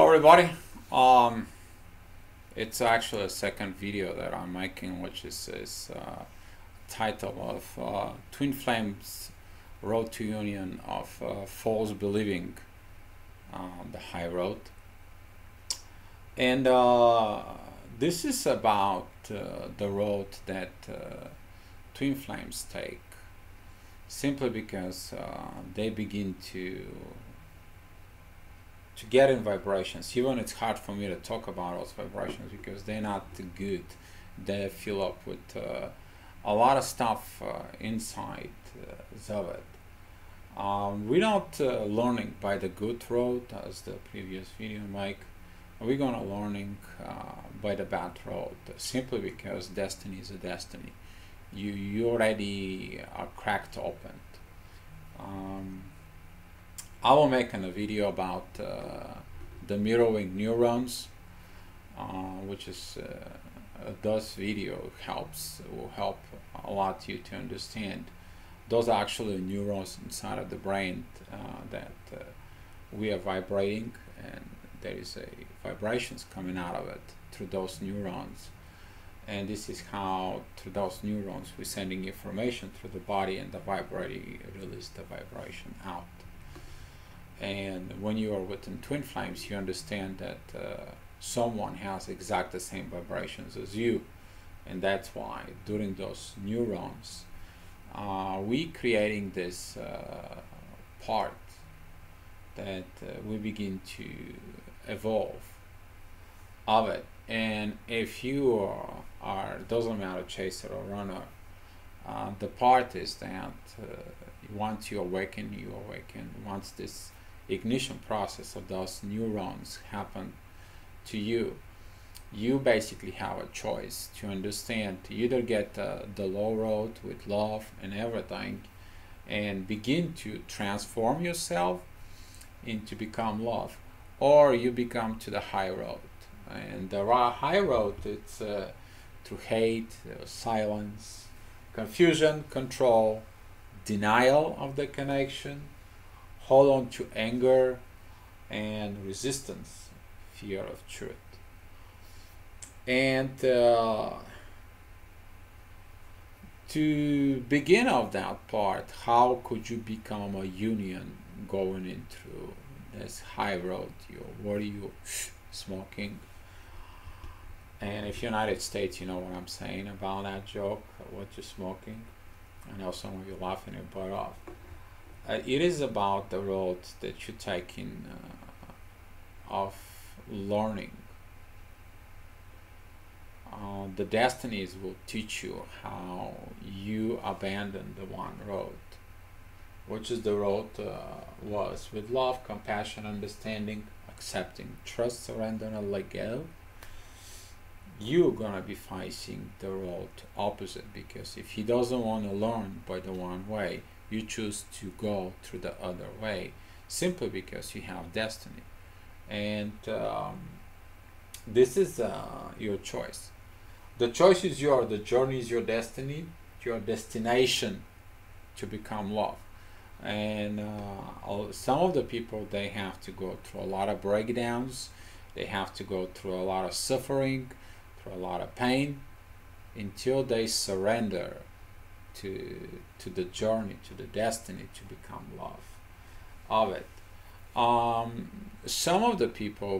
Hello everybody. Um, it's actually a second video that I'm making, which is title of Twin Flames Road to Union of False Believing the High Road. And this is about the road that Twin Flames take, simply because they begin to get in vibrations. Even it's hard for me to talk about those vibrations because they're not good. They fill up with a lot of stuff inside of it. We're not learning by the good road as the previous video, Mike. We're gonna learning by the bad road, simply because destiny is a destiny. You already are cracked open. I will make a video about the mirroring neurons, which is those video will help a lot you to understand. Those are actually neurons inside of the brain that we are vibrating, and there is a vibrations coming out of it through those neurons. And this is how, through those neurons, we're sending information through the body, and the vibrating release the vibration out. And when you are within Twin Flames, you understand that someone has exact the same vibrations as you, and that's why during those neurons we creating this part that we begin to evolve of it. And if you are doesn't matter chaser or runner, the part is that once you awaken, once this ignition process of those neurons happen to you, you basically have a choice to understand, to either get the low road with love and everything and begin to transform yourself into become love, or you become to the high road. And the high road, it's through hate, silence, confusion, control, denial of the connection, hold on to anger, and resistance, fear of truth. And to begin of that part, how could you become a union going into this high road? What are you smoking? And if you're United States, you know what I'm saying about that joke, what you're smoking. I know some of you laughing your butt off. It is about the road that you take in of learning. The destinies will teach you how you abandon the one road, which is the road was with love, compassion, understanding, accepting, trust, surrender, and let go. You're gonna be facing the road opposite, because if he doesn't want to learn by the one way, you choose to go through the other way, simply because you have destiny. And this is your choice. The choice is yours. The journey is your destiny, your destination to become love. And some of the people, they have to go through a lot of breakdowns. They have to go through a lot of suffering, through a lot of pain, until they surrender to the journey, to the destiny to become love of it. Some of the people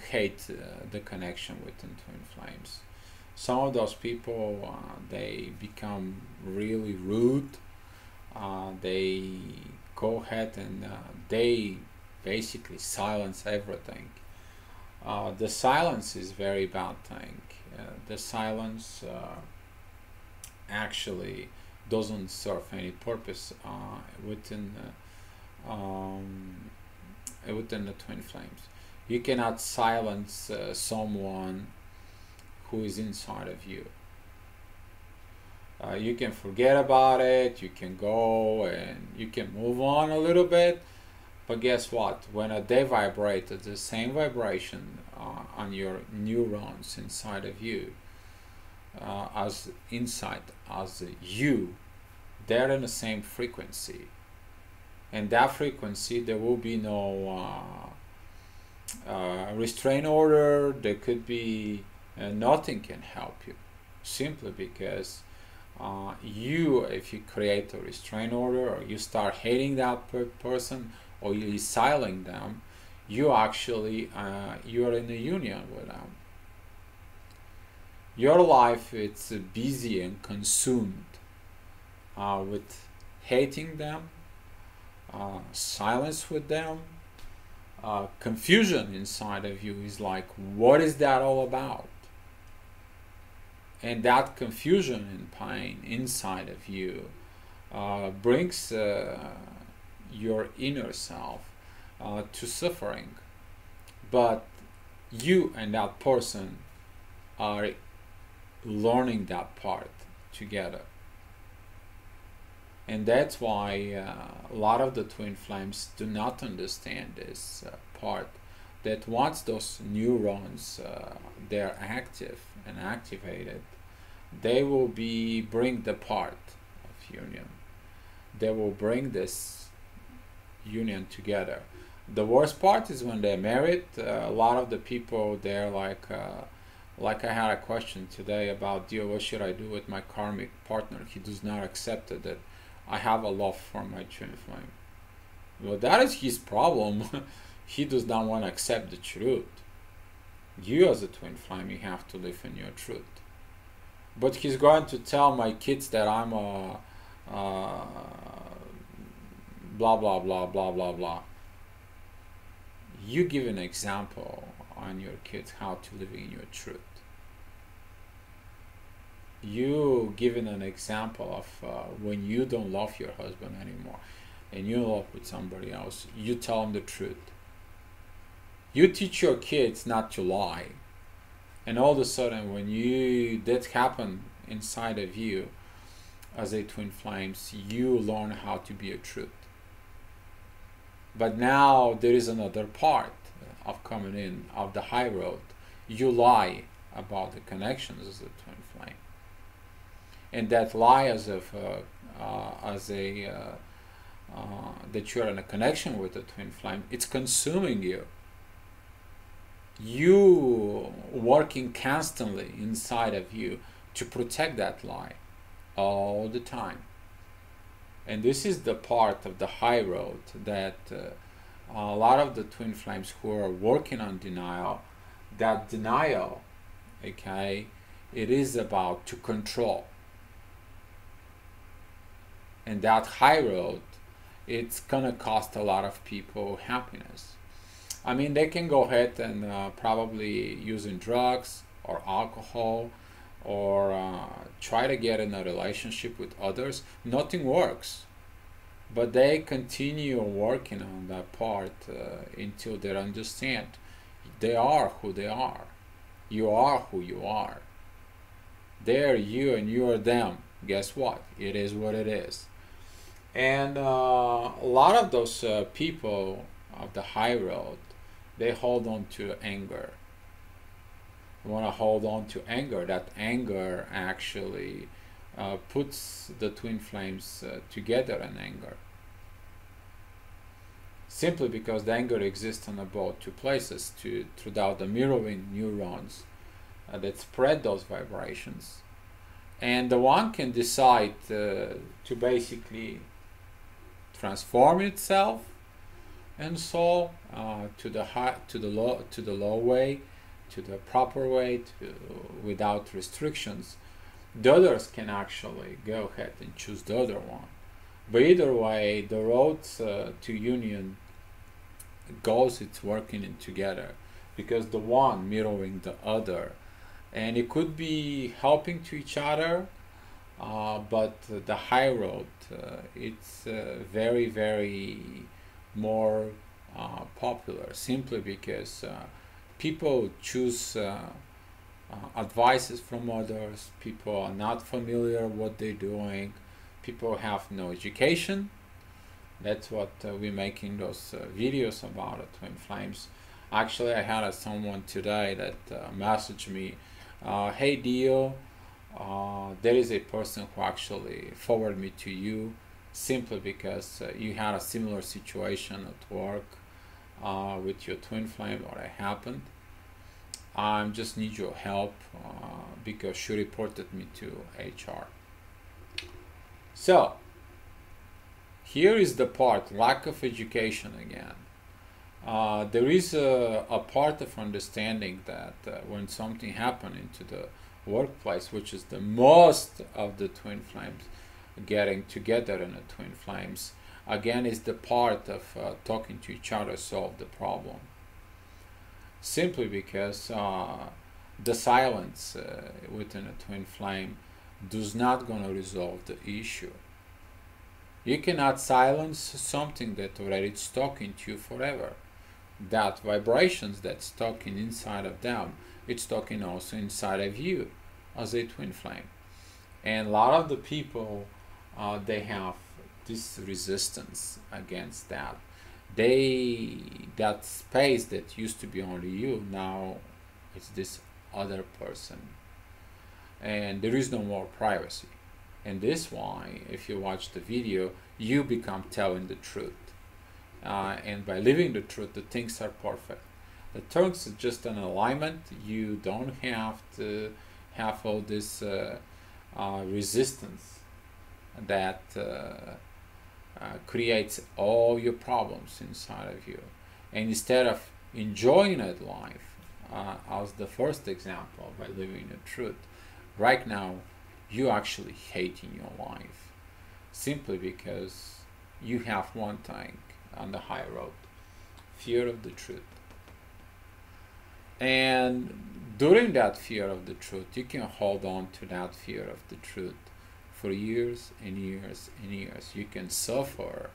hate the connection within Twin Flames. Some of those people, they become really rude. They go ahead and they basically silence everything. The silence is very bad thing. The silence actually doesn't serve any purpose within the Twin Flames. You cannot silence someone who is inside of you. You can forget about it, you can go and you can move on a little bit, but guess what? When they vibrate at the same vibration on your neurons inside of you, as inside as you, they're in the same frequency. And that frequency, there will be no restraint order, there could be nothing can help you, simply because if you create a restraint order, or you start hating that person, or you silence them, you actually you are in a union with them. Your life, it's busy and consumed with hating them, silence with them, confusion inside of you is like, what is that all about? And that confusion and pain inside of you brings your inner self to suffering. But you and that person are learning that part together. And that's why a lot of the twin flames do not understand this part, that once those neurons they're active and activated, they will bring the part of union. They will bring this union together. The worst part is when they're married. A lot of the people, they're like I had a question today about, dear, what should I do with my karmic partner? He does not accept it, that I have a love for my twin flame. Well, that is his problem. He does not want to accept the truth. You as a twin flame, you have to live in your truth. But he's going to tell my kids that I'm a blah blah blah blah blah blah. You give an example on your kids how to live in your truth. You giving an example of when you don't love your husband anymore and you love with somebody else, you tell them the truth. You teach your kids not to lie, and all of a sudden when that happen inside of you as a twin flames, you learn how to be a truth. But now there is another part of coming in of the high road. You lie about the connections as a twin flame, and that lie that you're in a connection with a twin flame, it's consuming you. You working constantly inside of you to protect that lie all the time. And this is the part of the high road that a lot of the twin flames who are working on denial, that denial, okay, it is about to control. And that high road, it's gonna cost a lot of people happiness. I mean, they can go ahead and probably using drugs or alcohol, or try to get in a relationship with others. Nothing works, but they continue working on that part until they understand they are who they are. You are who you are. They're you and you are them. Guess what? It is what it is. And a lot of those people of the high road, they hold on to anger. They want to hold on to anger. That anger actually puts the twin flames together in anger. Simply because the anger exists on about two places, throughout the mirroring neurons that spread those vibrations. And the one can decide to basically transform itself, and so to the low way, to the proper way, without restrictions. The others can actually go ahead and choose the other one. But either way, the roads to union it's working in together, because the one mirroring the other, and it could be helping to each other. But the high road, it's very, very more popular, simply because people choose advices from others. People are not familiar what they're doing. People have no education. That's what we're making those videos about twin flames. Actually, I had someone today that messaged me, hey Dio, there is a person who actually forwarded me to you simply because you had a similar situation at work. with your twin flame, what happened. I just need your help because she reported me to HR. So here is the part, lack of education again. There is a part of understanding that when something happens into the workplace, which is the most of the twin flames getting together in the twin flames, again is the part of talking to each other solve the problem. Simply because the silence within a twin flame does not gonna resolve the issue. You cannot silence something that already is talking to you forever. That vibrations that's talking inside of them, it's talking also inside of you as a twin flame. And a lot of the people, they have this resistance against that. That space that used to be only you, now it's this other person. And there is no more privacy. And this why, if you watch the video, you become telling the truth. And by living the truth, the things are perfect. The things is just an alignment. You don't have to have all this resistance that creates all your problems inside of you. And instead of enjoying that life, as the first example, by living the truth, right now you actually hating your life simply because you have one thing on the high road: fear of the truth. And during that fear of the truth, you can hold on to that fear of the truth for years and years and years. You can suffer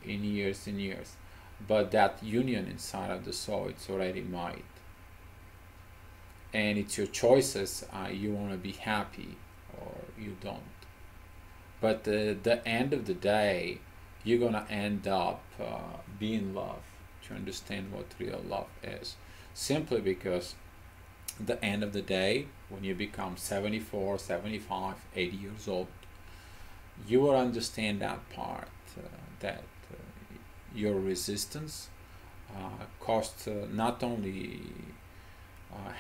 in years and years, but that union inside of the soul, it's already made. And it's your choices. You want to be happy or you don't. But the end of the day, you're gonna end up being love, to understand what real love is. Simply because the end of the day, when you become 74, 75, 80 years old, you will understand that part, that your resistance costs not only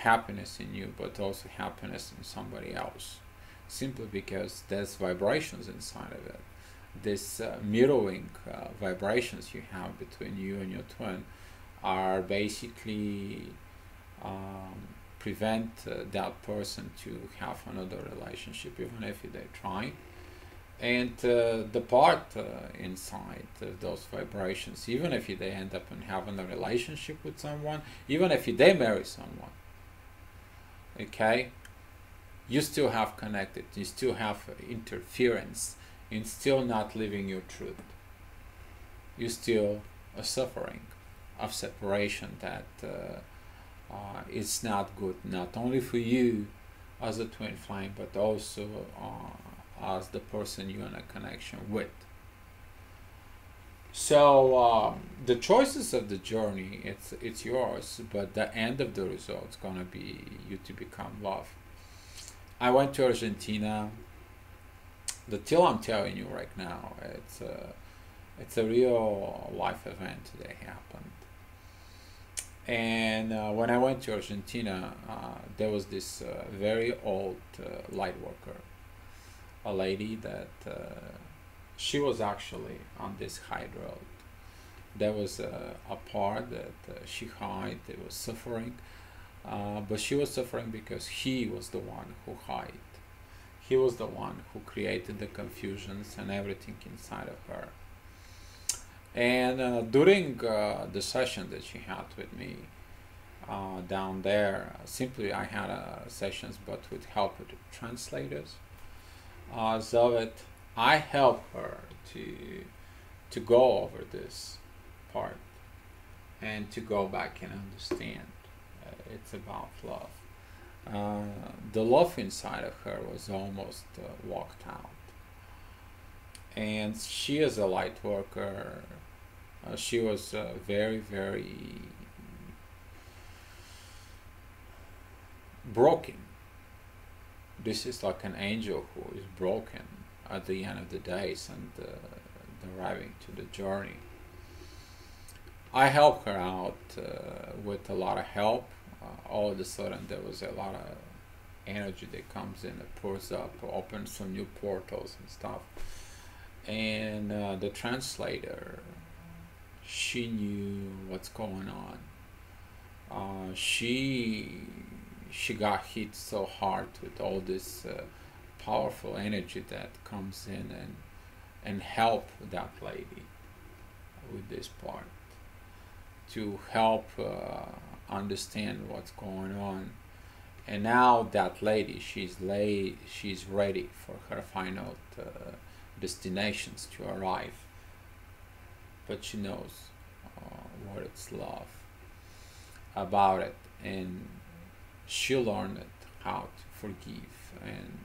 happiness in you, but also happiness in somebody else. Simply because there's vibrations inside of it. This mirroring vibrations you have between you and your twin are basically prevent that person to have another relationship, even if they try. And the part inside of those vibrations, even if they end up in having a relationship with someone, even if they marry someone, okay, you still have connected, you still have interference, in still not living your truth. You still are suffering of separation that it's not good, not only for you as a twin flame, but also as the person you're in a connection with. So the choices of the journey, it's yours, but the end of the result is gonna be you to become love. I went to Argentina. The till I'm telling you right now, it's a real life event that happened. And when I went to Argentina, there was this very old light worker, a lady that she was actually on this high road. There was a part that she hid, it was suffering, but she was suffering because he was the one who hid. He was the one who created the confusions and everything inside of her. And during the session that she had with me down there, simply I had sessions but with help with translators. So that I help her to go over this part and to go back and understand. It's about love. The love inside of her was almost walked out. And she is a light worker. She was very, very broken. This is like an angel who is broken at the end of the days and arriving to the journey. I helped her out with a lot of help. All of a sudden, there was a lot of energy that comes in, that pours up, opens some new portals and stuff. And the translator, she knew what's going on. She got hit so hard with all this powerful energy that comes in and help that lady with this part, to help understand what's going on. And now that lady, she's ready for her final destinations to arrive, but she knows what it's love about it, and she learned how to forgive, and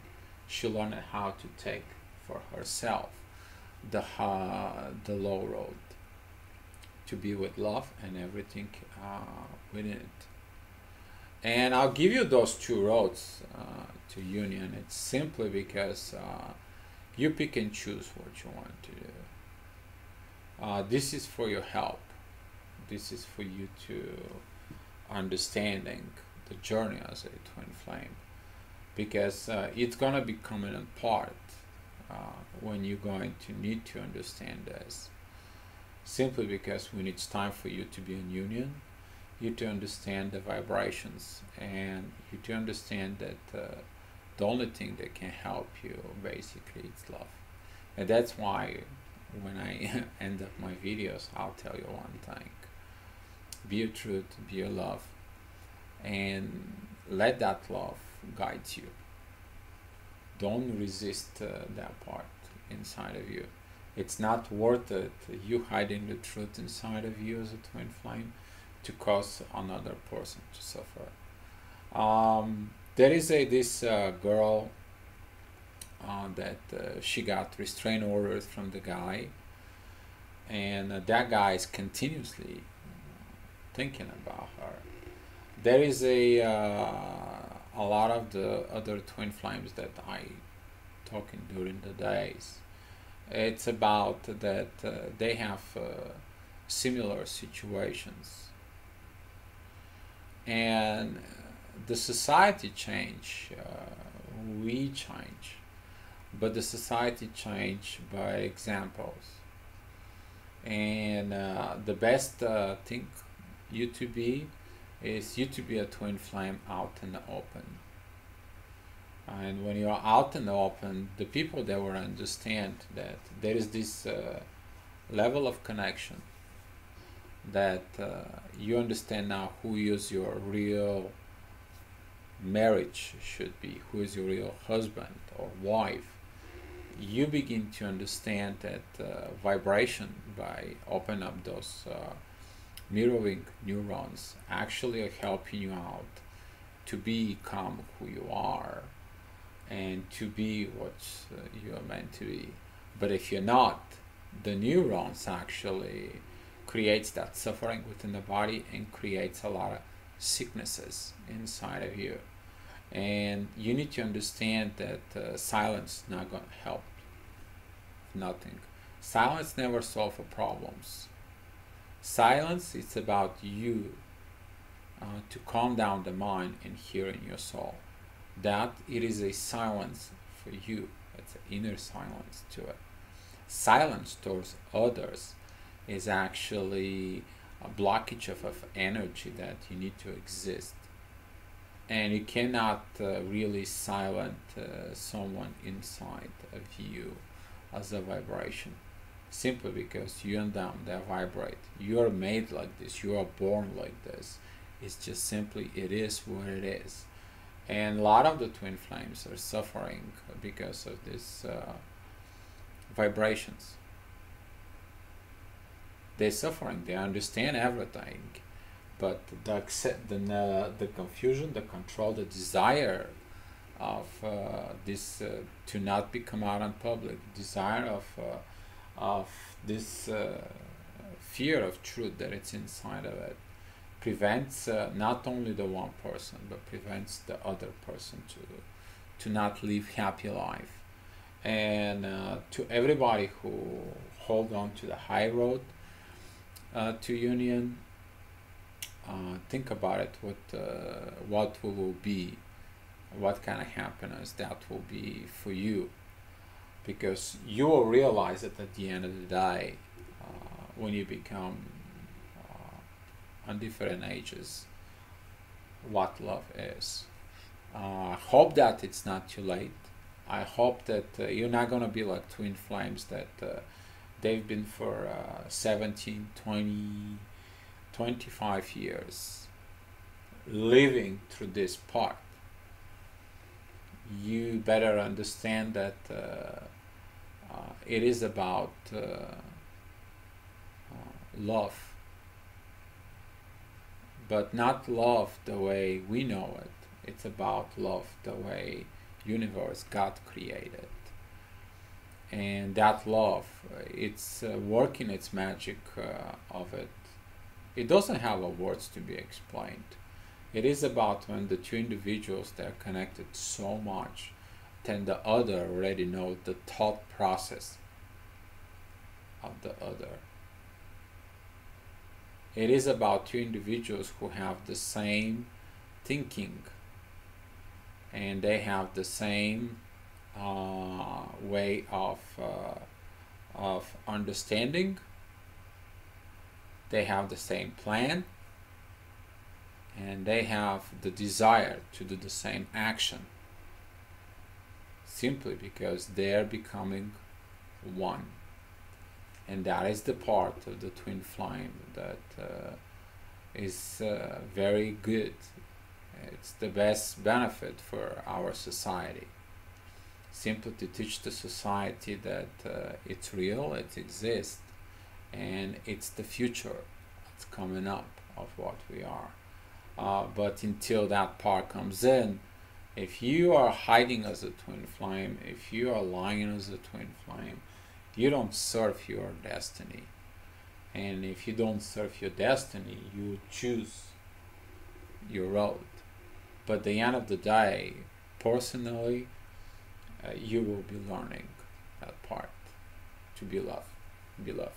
she learned how to take for herself the low road, to be with love and everything within it. And I'll give you those two roads to union. It's simply because you pick and choose what you want to do. This is for your help. This is for you to understanding the journey as a twin flame, because it's gonna become an part when you're going to need to understand this. Simply because when it's time for you to be in union, you to understand the vibrations, and you to understand that the only thing that can help you basically is love. And that's why when I end up my videos, I'll tell you one thing: be your truth, be your love, and let that love guide you. Don't resist that part inside of you. It's not worth it, you hiding the truth inside of you as a twin flame, to cause another person to suffer. There is this girl that she got restraint orders from the guy, and that guy is continuously thinking about her. There is a lot of the other twin flames that I talking during the days. It's about that they have similar situations, and the society change, we change, but the society change by examples. And the best thing you to be is you to be a twin flame out in the open. And when you're out in the open, the people that will understand that there is this level of connection, that you understand now who is your real marriage should be, who is your real husband or wife. You begin to understand that vibration by opening up those mirroring neurons actually are helping you out to become who you are and to be what you are meant to be. But if you're not, the neurons actually creates that suffering within the body and creates a lot of sicknesses inside of you. And you need to understand that silence is not going to help. Nothing. Silence never solves problems. Silence is about you to calm down the mind and hear in your soul. That it is a silence for you. It's an inner silence to it. Silence towards others is actually a blockage of energy that you need to exist. And you cannot really silence someone inside of you as a vibration, simply because you and them, they vibrate. You are made like this, you are born like this. It's just simply, it is what it is. And a lot of the twin flames are suffering because of these vibrations. They're suffering, they understand everything, but the confusion, the control, the desire of this to not become out in public, desire of this fear of truth that it's inside of it, prevents not only the one person, but prevents the other person to not live happy life. And to everybody who hold on to the high road, toUnion, think about it. What will be, what kind of happiness that will be for you, because you will realize it at the end of the day when you become on different ages what love is. I hope that it's not too late. I hope that you're not gonna be like twin flames that they've been for 17, 20, 25 years living through this part. You better understand that it is about love, but not love the way we know it. It's about love the way universe God created, and that love, it's working its magic of it. It doesn't have a words to be explained. It is about when the two individuals, they're connected so much, then the other already knows the thought process of the other. It is about two individuals who have the same thinking, and they have the same way of understanding. They have the same plan, and they have the desire to do the same action, simply because they're becoming one. And that is the part of the twin flame that is very good. It's the best benefit for our society, simply to teach the society that it's real, it exists, and it's the future that's coming up of what we are. But until that part comes in, if you are hiding as a twin flame, if you are lying as a twin flame, you don't serve your destiny. And if you don't serve your destiny, you choose your road. But at the end of the day, personally, you will be learning that part, to be loved. Be loved.